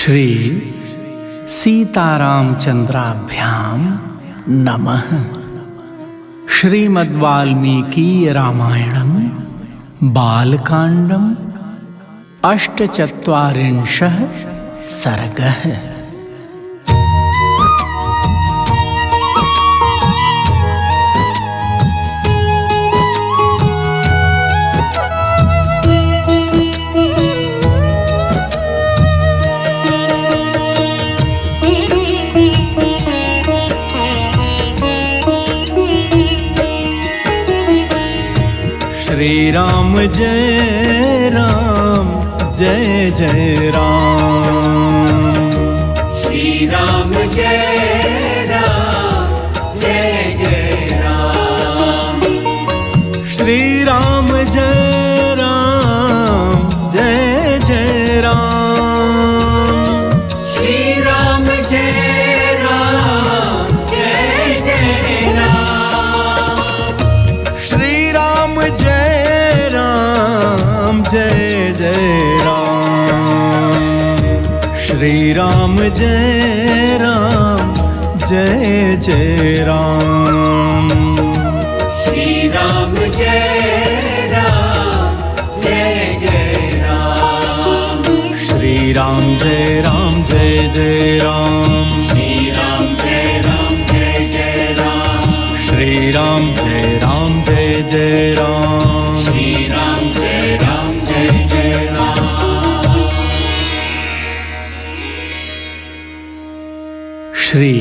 श्री सीतारामचंद्राभ्याम नमः। श्रीमद्वाल्मीकि रामायणं बालकांडं अष्टचत्वारिंशः सर्गः। श्री राम जय राम जय जय राम। श्री राम जय राम जय जय राम। श्री राम जय राम जय जय राम। श्री राम जय राम जय जय राम। श्री राम जय राम जय जय राम। श्री राम जय राम जय जय राम। श्री राम जय राम जय जय राम। श्री राम जय राम जय जय राम। श्री राम जय राम जय जय राम। श्री राम जय राम जय जय राम। श्री राम जय राम जय जय राम। श्री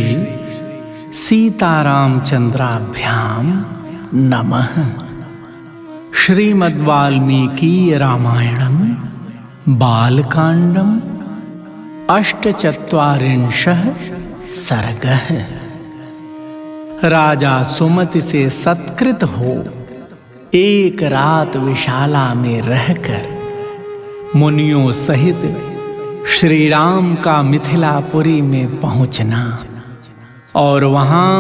सीतारामचंद्राभ्याम नमः। श्रीमद्वाल्मीकि रामायणं बालकांडं अष्टचत्वारिंशः सर्गः। राजा सुमति से सत्कृत हो एक रात विशाला में रहकर मुनियों सहित श्री राम का मिथिलापुरी में पहुंचना और वहां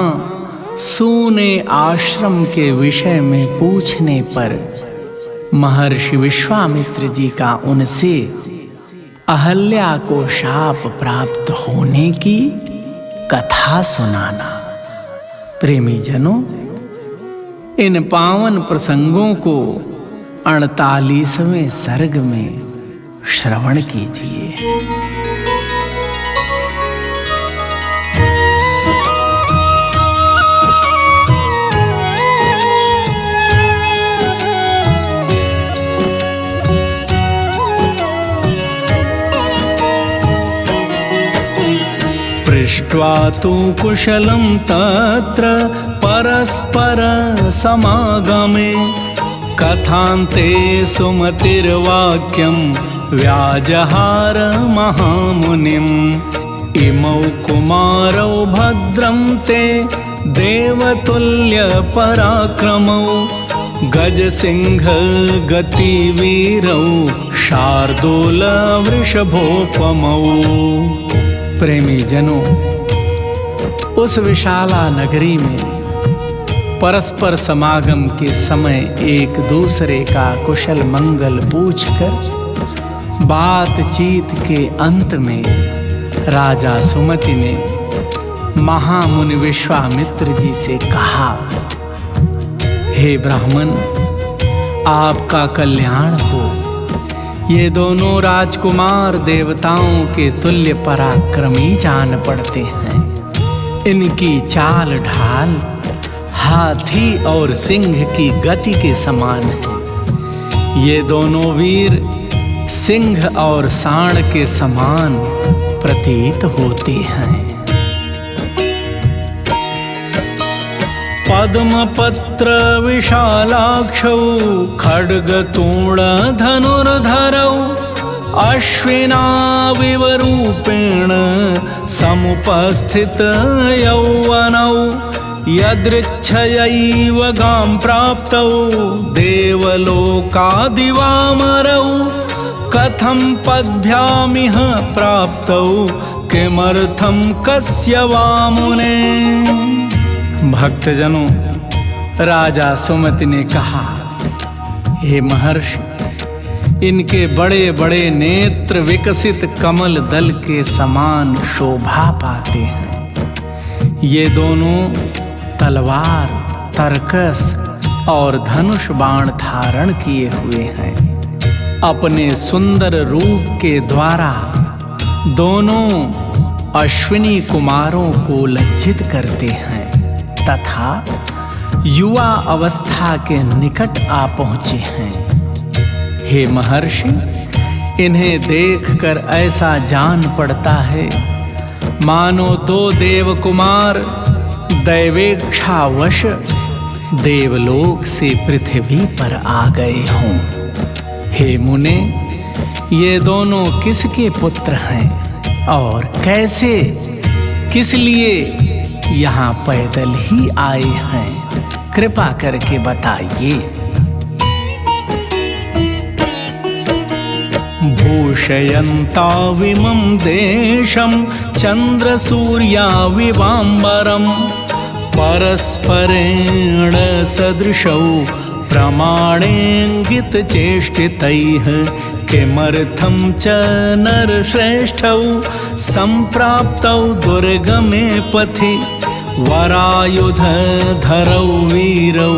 सूने आश्रम के विषय में पूछने पर महर्षि विश्वामित्र जी का उनसे अहल्या को शाप प्राप्त होने की कथा सुनाना। प्रेमी जनों, इन पावन प्रसंगों को 48वें सर्ग में श्रवण कीजिए। पृष्ट्वा तु कुशलं तत्र परस्पर समागमे कथान्ते सुमतिर्वाक्यं व्याजहार महामुनिम्। इमौ कुमारौ भद्रं ते देवतुल्य पराक्रमौ गजसिंह गतिवीरौ शार्दूल वृषभोपमौ। प्रेमी जनों, उस विशाला नगरी में परस्पर समागम के समय एक दूसरे का कुशल मंगल पूछकर बातचीत के अंत में राजा सुमति ने महामुनि विश्वामित्र जी से कहा, हे ब्राह्मण, आपका कल्याण हो। ये दोनों राजकुमार देवताओं के तुल्य पराक्रमी जान पड़ते हैं। इनकी चाल ढाल हाथी और सिंह की गति के समान है। ये दोनों वीर सिंह और सांड के समान प्रतीत होते हैं। पद्मपत्र विशालाक्षौ खड्गतूण धनुर्धरौ अश्विनाविव रूपेण समुपस्थित यौवनौ यदृच्छयैव गां प्राप्तौ देवलोकादिवामरौ कथं पद्भ्यामिह प्राप्तौ किमर्थं कस्य वा मुने। इनके बड़े बड़े नेत्र विकसित कमल दल के समान शोभा पाते हैं। ये दोनों तलवार, तरकस और धनुष बाण धारण किए हुए हैं। अपने सुंदर रूप के द्वारा दोनों अश्विनी कुमारों को लज्जित करते हैं तथा युवा अवस्था के निकट आ पहुंचे हैं। हे महर्षि, इन्हें देखकर ऐसा जान पड़ता है मानो दो देव कुमार दैवेक्षावश देवलोक से पृथ्वी पर आ गए हों। हे मुने, ये दोनों किसके पुत्र हैं और कैसे, किस लिए यहाँ पैदल ही आए हैं? कृपा करके बताइए। भूषयन्ता विमं देशं चन्द्रसूर्या विवाम्बरं परस्परेण सदृशौ प्रमाणेऽङ्गितचेष्टितैः किमर्थं च नरश्रेष्ठौ सम्प्राप्तौ दुर्गमे पथि वरायुधधरौ वीरौ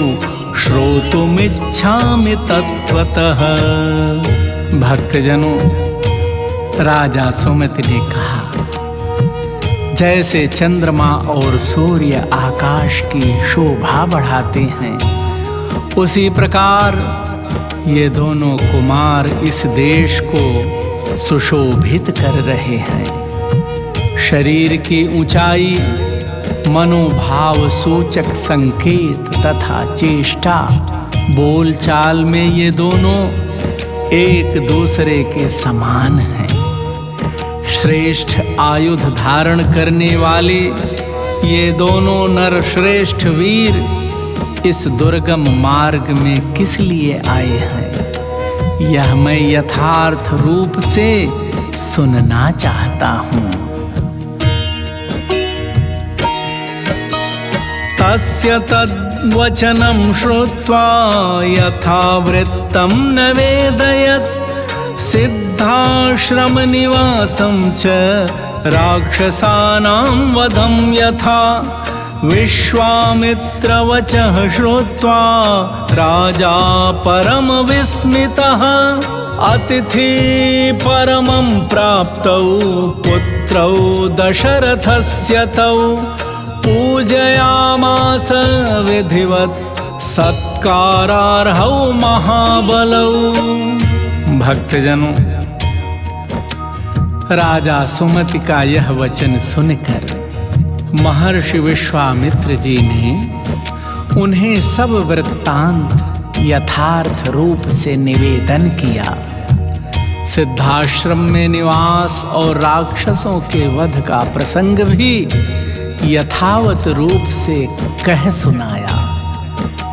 श्रोतुमिच्छामि तत्त्वतः। भक्तजनों, राजा सुमित ने कहा, जैसे चंद्रमा और सूर्य आकाश की शोभा बढ़ाते हैं, उसी प्रकार ये दोनों कुमार इस देश को सुशोभित कर रहे हैं। शरीर की ऊंचाई, मनोभाव सूचक संकेत तथा चेष्टा, बोलचाल में ये दोनों एक दूसरे के समान हैं। श्रेष्ठ आयुध धारण करने वाले ये दोनों नरश्रेष्ठ वीर इस दुर्गम मार्ग में किस लिए आए हैं, यह मैं यथार्थ रूप से सुनना चाहता हूँ। तस्य तद्वचनं श्रुत्वा यथावृत्तं निवेदयत् सिद्धाश्रमनिवासं च राक्षसानां वधं यथा। विश्वामित्रवचः श्रुत्वा राजा परमविस्मितः अतिथि परमं प्राप्तौ पुत्रौ दशरथस्य तौ पूजयामास विधिवत् सत्कारार्हौ महाबलौ। भक्तजनों, राजा सुमति का यह वचन सुनकर महर्षि विश्वामित्र जी ने उन्हें सब वृत्तांत यथार्थ रूप से निवेदन किया। सिद्धाश्रम में निवास और राक्षसों के वध का प्रसंग भी यथावत रूप से कह सुनाया।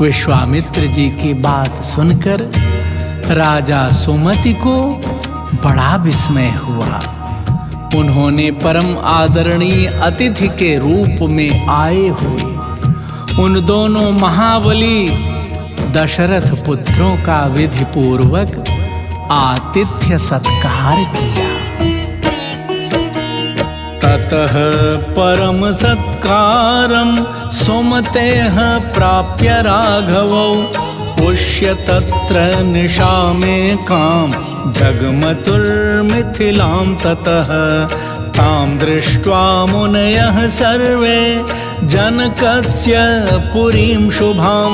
विश्वामित्र जी की बात सुनकर राजा सुमति को बड़ा विस्मय हुआ। उन्होंने परम आदरणीय अतिथि के रूप में आए हुए उन दोनों महाबली दशरथ पुत्रों का विधि पूर्वक आतिथ्य सत्कार किया। ततः परम सत्कारं सुमतेः प्राप्य राघवौ पुष्य तत्र निशामेकां जगमतुर्मिथिलां ततः तां दृष्ट्वा मुनयः सर्वे जनकस्य पुरीं शुभां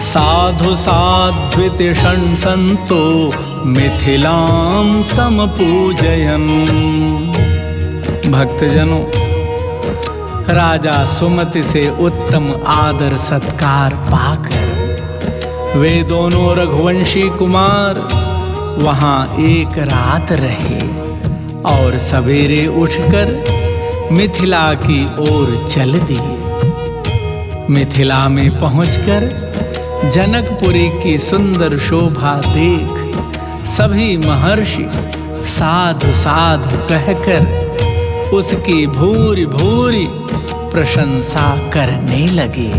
साधु साध्विति षण्सन्तो मिथिलां समपूजयन्। भक्तजनों, राजा सुमति से उत्तम आदर सत्कार पाकर वे दोनों रघुवंशी कुमार वहां एक रात रहे और सवेरे उठकर मिथिला की ओर चल दिए। मिथिला में पहुंचकर जनकपुरी की सुंदर शोभा देख सभी महर्षि साधु साधु कहकर उसकी भूरि भूरि प्रशंसा करने लगे।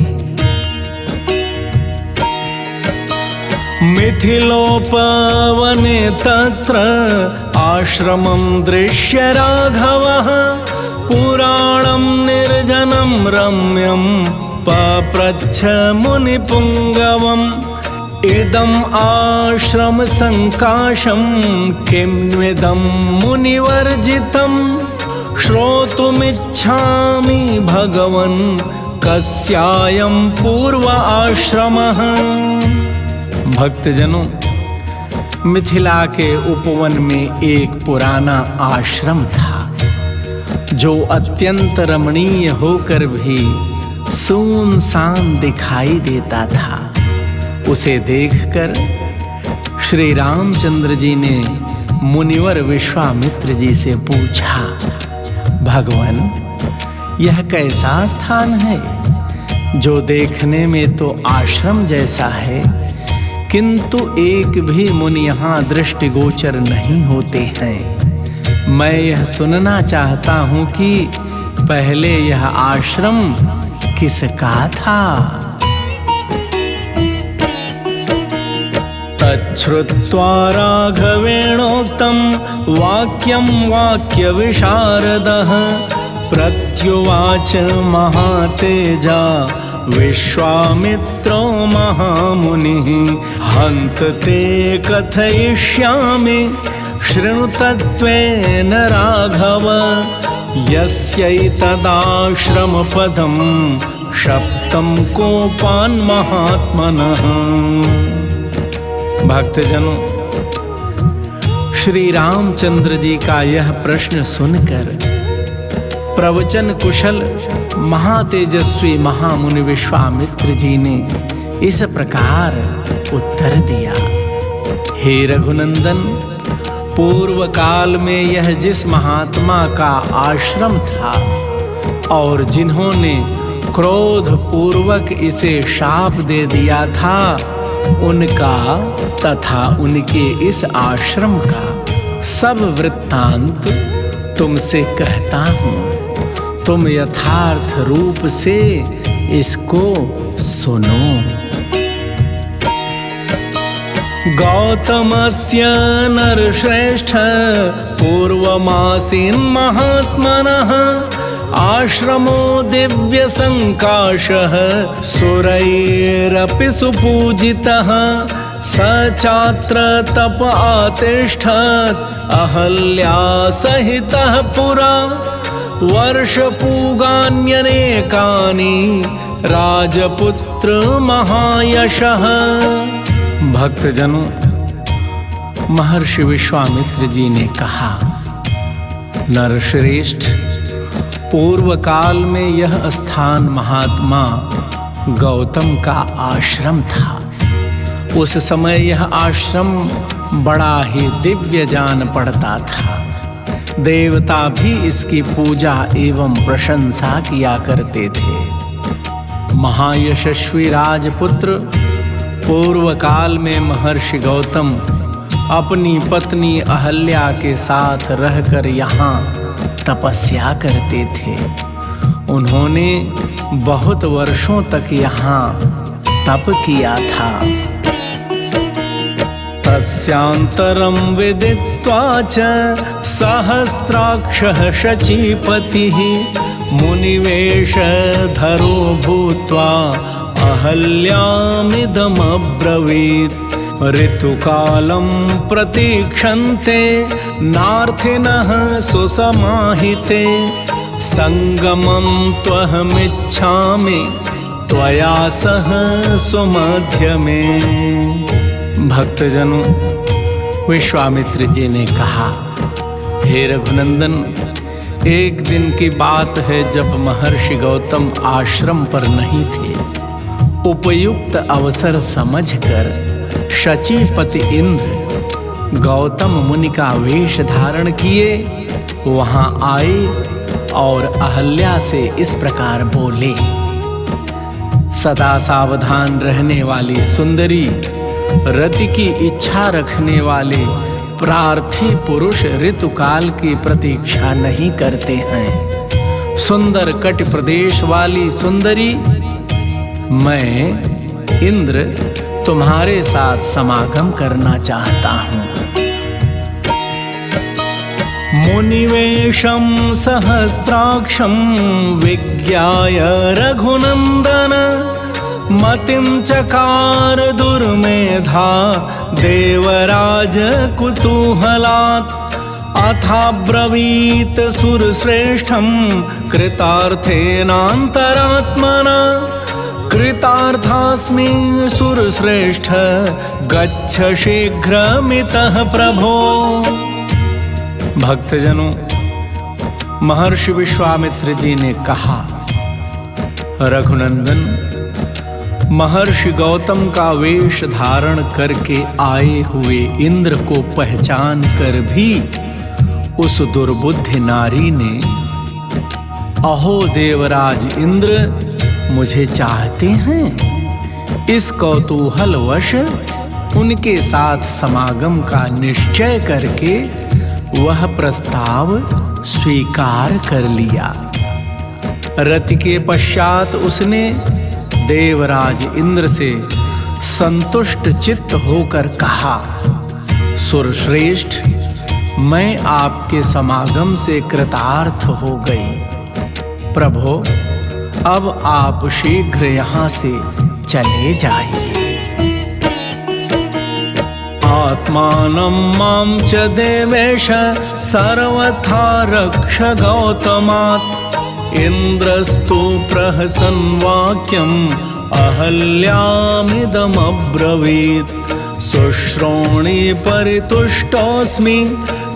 मिथिलोपवने तत्र आश्रमं दृश्य राघवः पुराणं निर्जनं रम्यं पप्रच्छ मुनिपुङ्गवम् इदम् आश्रम संकाशं किम्विदं मुनिवर्जितं श्रोतुमिच्छामि भगवन् कस्यायं पूर्व आश्रमः। भक्तजनों, मिथिला के उपवन में एक पुराना आश्रम था जो अत्यंत रमणीय होकर भी सुनसान दिखाई देता था। उसे देखकर श्री रामचंद्र जी ने मुनिवर विश्वामित्र जी से पूछा, भगवान, यह कैसा स्थान है जो देखने में तो आश्रम जैसा है, किंतु एक भी मुनि यहाँ दृष्टिगोचर नहीं होते हैं। मैं यह सुनना चाहता हूँ कि पहले यह आश्रम किसका था। तच्छ्रुत्वा राघवेणोक्तं वाक्यं वाक्यविशारदः प्रत्युवाच महातेजा विश्वामित्रो महामुनिः हन्त ते कथयिष्यामि शृणु तत्त्वेन राघव यस्यैतदाश्रमपदं शप्तं कोपान् महात्मनः। भक्तजनों, श्री रामचंद्र जी का यह प्रश्न सुनकर प्रवचन कुशल महातेजस्वी महामुनि विश्वामित्र जी ने इस प्रकार उत्तर दिया, हे रघुनंदन, पूर्व काल में यह जिस महात्मा का आश्रम था और जिन्होंने क्रोध पूर्वक इसे शाप दे दिया था, उनका तथा उनके इस आश्रम का सब वृत्तांत तुमसे कहता हूँ। तुम यथार्थ रूप से इसको सुनो। गौतमस्य नरश्रेष्ठ पूर्वमासीन् महात्मनः आश्रमो दिव्य संकाशः सुरैरपि सुपूजितः स चात्र तप आतिष्ठत् अहल्या सहितः पुरा वर्षपूगान्यनेकानि राजपुत्र महायशः। भक्तजनों, महर्षि विश्वामित्र जी ने कहा, नरश्रेष्ठ, पूर्व काल में यह स्थान महात्मा गौतम का आश्रम था। उस समय यह आश्रम बड़ा ही दिव्य जान पड़ता था। देवता भी इसकी पूजा एवं प्रशंसा किया करते थे। महायशस्वी राजपुत्र पूर्व काल में महर्षि गौतम अपनी पत्नी अहल्या के साथ रहकर यहाँ तपस्या करते थे। उन्होंने बहुत वर्षों तक यहाँ तप किया था। तस्यांतरं विदित्वा च सहस्राक्षः शचीपतिः मुनिवेशधरो भूत्वा अहल्यामिदमब्रवीत् ऋतुकालं प्रतीक्षन्ते नार्थिनः सुसमाहिते संगमं त्वहमिच्छामि त्वया सह सुमध्यमे। भक्तजनों, विश्वामित्र जी ने कहा, हे रघुनंदन, एक दिन की बात है जब महर्षि गौतम आश्रम पर नहीं थे। उपयुक्त अवसर समझकर शचीपति इंद्र गौतम मुनि का वेश धारण किए वहां आए और अहल्या से इस प्रकार बोले, सदा सावधान रहने वाली सुंदरी, रति की इच्छा रखने वाले प्रार्थी पुरुष ऋतुकाल की प्रतीक्षा नहीं करते हैं। सुंदर कट प्रदेश वाली सुंदरी, मैं इंद्र तुम्हारे साथ समागम करना चाहता हूँ। मुनिवेशं सहस्राक्षं विज्ञाय रघुनन्दन मतिं चकार दुर्मेधा देवराज कुतूहलात् अथाब्रवीत सुरश्रेष्ठं कृतार्थेनान्तरात्मना कृतार्थास्मि सुरश्रेष्ठ गच्छ शीघ्रमितः प्रभो। भक्तजनों, महर्षि विश्वामित्र जी ने कहा, रघुनंदन, महर्षि गौतम का वेश धारण करके आए हुए इंद्र को पहचान कर भी उस दुर्बुद्धि नारी ने, अहो देवराज इंद्र, मुझे चाहते हैं, इस कौतूहलवश उनके साथ समागम का निश्चय करके वह प्रस्ताव स्वीकार कर लिया। रति के पश्चात उसने देवराज इंद्र से संतुष्ट चित्त होकर कहा, सुरश्रेष्ठ, मैं आपके समागम से कृतार्थ हो गई। प्रभो, अब आप शीघ्र यहाँ से चले जाइए। आत्मानं मां च देवेश सर्वथा रक्ष गौतमात् इन्द्रस्तु प्रहसन् वाक्यम् अहल्यामिदमब्रवीत् शुश्रोणि परितुष्टोऽस्मि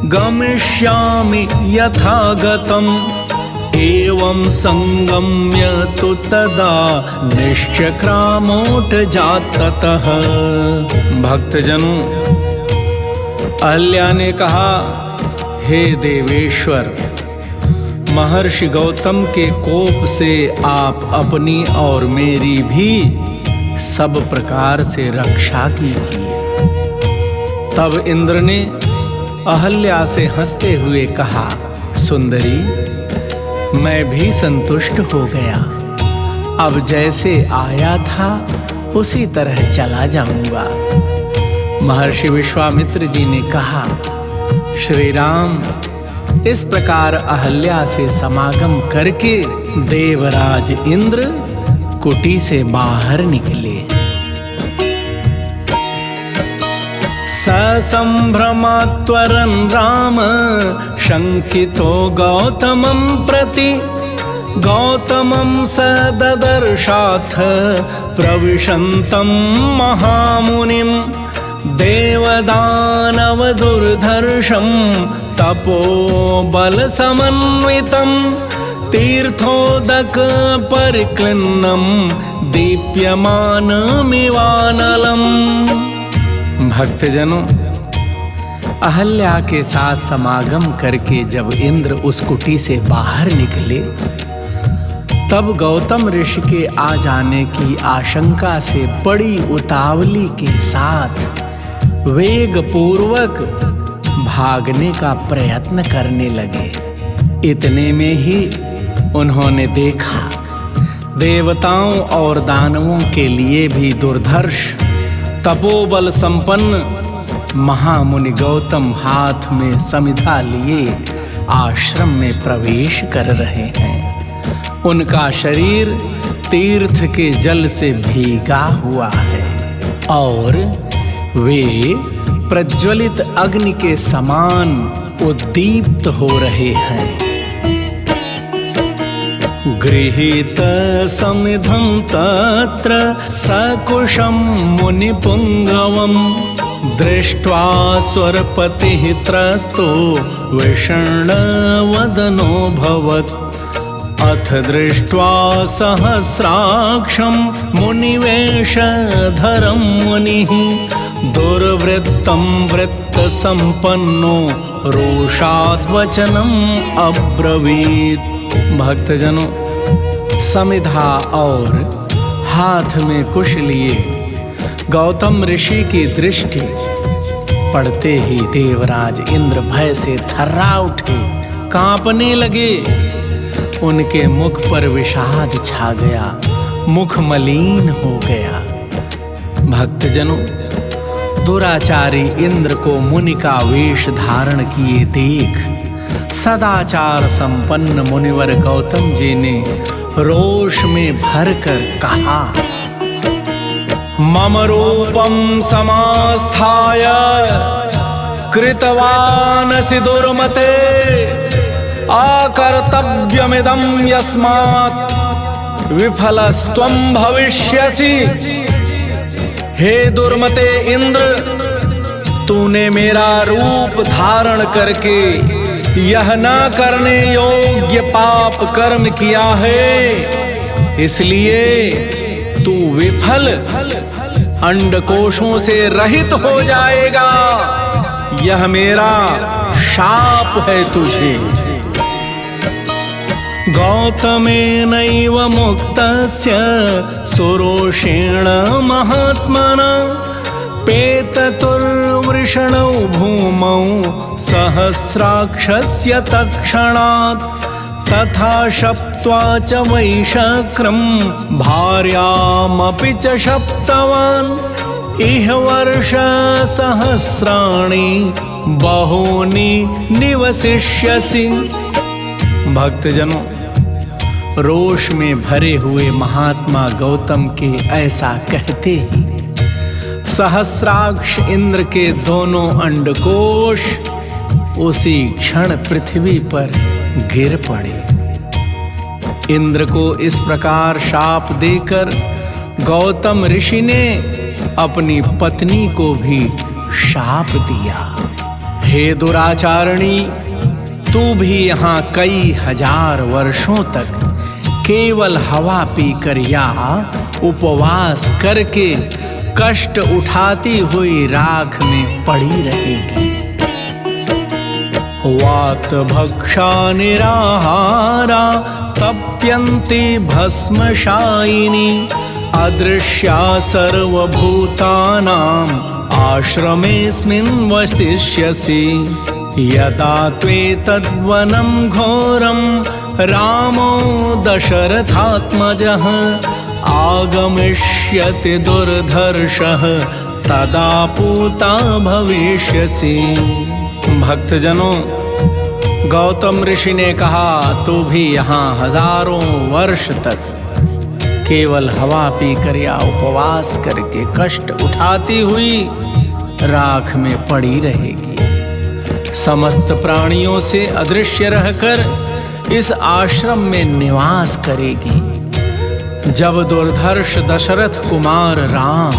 गमिष्यामि यथा गतम् एवं संगम्य तु तदा निश्चक्रामोटजाततः। भक्तजनों, अहल्या ने कहा, हे देवेश्वर, महर्षि गौतम के कोप से आप अपनी और मेरी भी सब प्रकार से रक्षा कीजिए। तब इंद्र ने अहल्या से हंसते हुए कहा, सुंदरी, मैं भी संतुष्ट हो गया। अब जैसे आया था उसी तरह चला जाऊंगा। महर्षि विश्वामित्र जी ने कहा, श्री राम, इस प्रकार अहल्या से समागम करके देवराज इंद्र कुटी से बाहर निकले। ससंभ्रमात्वरन् राम शंकितो गौतमं प्रति गौतमं सददर्शाथ प्रविशन्तं महामुनिं देवदानवदुर्धर्षं तपोबलसमन्वितं तीर्थोदक परिक्लिन्नं दीप्यमानमिवानलम्। भक्तजनों, अहल्या के साथ समागम करके जब इंद्र उस कुटी से बाहर निकले, तब गौतम ऋषि के आ जाने की आशंका से बड़ी उतावली के साथ वेग पूर्वक भागने का प्रयत्न करने लगे। इतने में ही उन्होंने देखा, देवताओं और दानवों के लिए भी दुर्धर्ष तपोबल संपन्न महामुनि गौतम हाथ में समिधा लिए आश्रम में प्रवेश कर रहे हैं। उनका शरीर तीर्थ के जल से भीगा हुआ है और वे प्रज्वलित अग्नि के समान उद्दीप्त हो रहे हैं। गृहीत समिधं तत्र सकुशं मुनिपुंगवं दृष्ट्वा स्वरपतिः त्रस्तो विषण्णवदनोऽभवत्। अथ दृष्ट्वा सहस्राक्षं मुनिवेशधरं मुनिः दुर्वृत्तं वृत्तसंपन्नो रोषाद्वचनम् अब्रवीत्। भक्तजनों, समिधा और हाथ में कुश लिए गौतम ऋषि की दृष्टि पड़ते ही देवराज इंद्र भय से थर्रा उठे, कांपने लगे। उनके मुख पर विषाद छा गया, मुख मलिन हो गया। भक्तजनों, दुराचारी इंद्र को मुनि का वेश धारण किए देख सदाचार संपन्न मुनिवर गौतम जी ने रोष में भरकर कहा, मम रूपम समास्थाय कृतवानसि दुर्मते अकर्तव्यमिदं यस्मात् विफलस्त्वं भविष्यसि। हे दुर्मते इंद्र, तूने मेरा रूप धारण करके यह न करने योग्य पाप कर्म किया है, इसलिए तू विफल अंडकोशों से रहित हो जाएगा। यह मेरा शाप है तुझे। गौतमेनैव मुक्तस्य सुरोषेण महात्मना पेततुर्वृषणौ भूमौ सहस्राक्षस्य तत्क्षणात् तथा शप्त्वा च वैशक्रं भार्यामपि च शप्तवान् इह वर्ष सहस्राणि बहूनि निवसिष्यसि। भक्तजनों, रोष में भरे हुए महात्मा गौतम के ऐसा कहते ही सहस्राक्ष इंद्र के दोनों अंडकोश उसी क्षण पृथ्वी पर गिर पड़े। इंद्र को इस प्रकार शाप देकर गौतम ऋषि ने अपनी पत्नी को भी शाप दिया। हे दुराचारणी, तू भी यहाँ कई हजार वर्षों तक केवल हवा पीकर या उपवास करके कष्ट उठाती हुई राख में पड़ी रहेगी। वात भक्षा निराहारा तप्यन्ति भस्मशायिनी अदृश्या सर्वभूतानां आश्रमेऽस्मिन् वसिष्यसि। यदा त्वेतद्वनं घोरं रामो दशरथात्मजः आगमिष्यति दुर्धर्षः तदा पूता भविष्यसि। भक्तजनों, गौतम ऋषि ने कहा, तू भी यहाँ हजारों वर्ष तक केवल हवा पीकर या उपवास करके कष्ट उठाती हुई राख में पड़ी रहेगी। समस्त प्राणियों से अदृश्य रहकर इस आश्रम में निवास करेगी। जब दुर्धर्ष दशरथ कुमार राम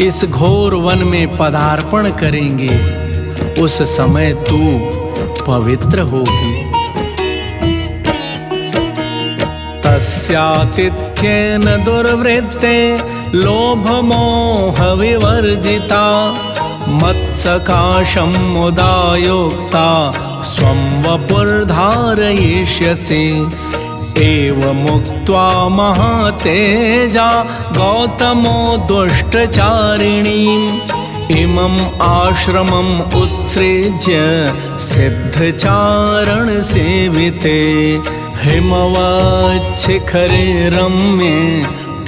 इस घोर वन में पदार्पण करेंगे, उस समय तू पवित्र होगी। तस्यातिथ्येन दुर्वृत्ते लोभमोह विवर्जिता मत्सकाशं मुदायोक्ता स्वं वपुर्धारयिष्यसि। एवमुक्त्वा महातेजा गौतमो दुष्टचारिणीम् इमम् आश्रमम् उत्सृज्य सिद्धचारण सेविते हिमवच्छिखरे रम्ये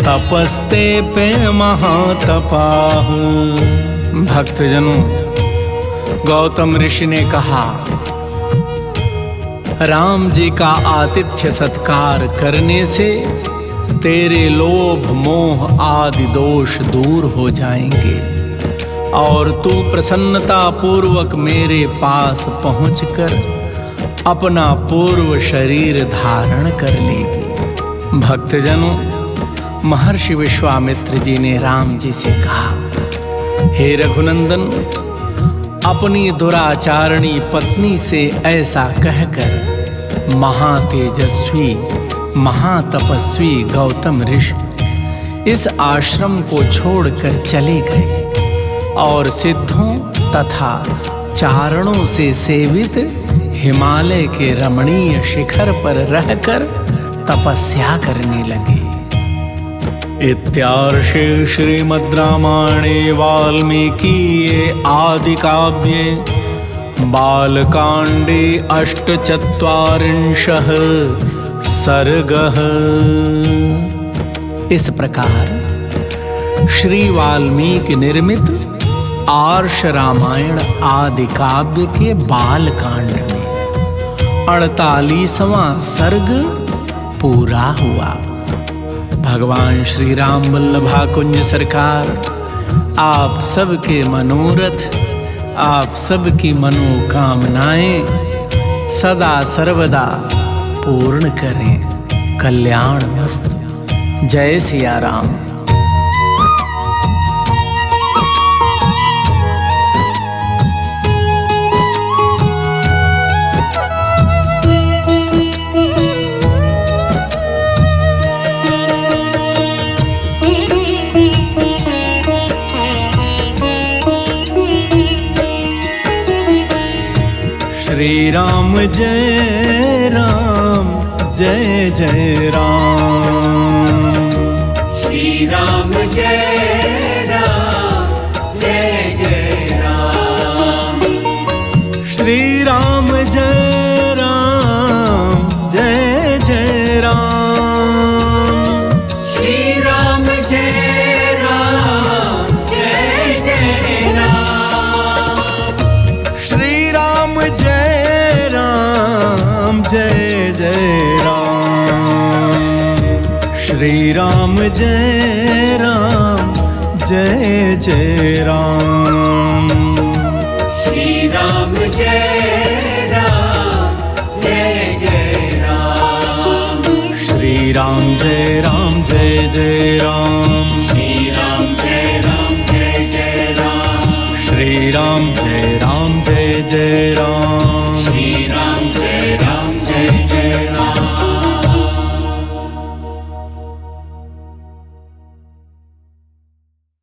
तपस्ते पे महातपाः। भक्तजनों, गौतम ऋषि ने कहा, राम जी का आतिथ्य सत्कार करने से तेरे लोभ मोह आदि दोष दूर हो जाएंगे और तू प्रसन्नता पूर्वक मेरे पास पहुंचकर अपना पूर्व शरीर धारण कर लेगी। भक्तजनों, महर्षि विश्वामित्र जी ने राम जी से कहा, हे रघुनंदन, अपनी दुराचारणी पत्नी से ऐसा कहकर महातेजस्वी महातपस्वी गौतम ऋषि इस आश्रम को छोड़कर चले गए और सिद्धों तथा चारणों से सेवित हिमालय के रमणीय शिखर पर रहकर तपस्या करने लगे। इत्यार्षे श्रीमद् रामायणे वाल्मीकिये आदि काव्ये बालकांडे 48 सर्गः। इस प्रकार श्री वाल्मीकि निर्मित आर्ष रामायण आदि काव्य के बालकांड में 48वां सर्ग पूरा हुआ। भगवान श्री राम वल्लभा कुंज सरकार आप सबके मनोरथ, आप सबकी मनोकामनाएं सदा सर्वदा पूर्ण करें। कल्याण मस्तु। जय सिया राम। श्री राम जय राम, जय जय राम। श्री राम जय राम, जय जय राम। श्री राम जय राम, जय जय राम। श्री राम जय राम, जय जय राम। श्री राम जय राम, जय जय राम। श्री राम जय राम, जय जय राम। श्री राम जय राम, जय जय राम। श्री राम जय राम, जय जय राम। श्री राम जय राम, जय जय राम। श्री राम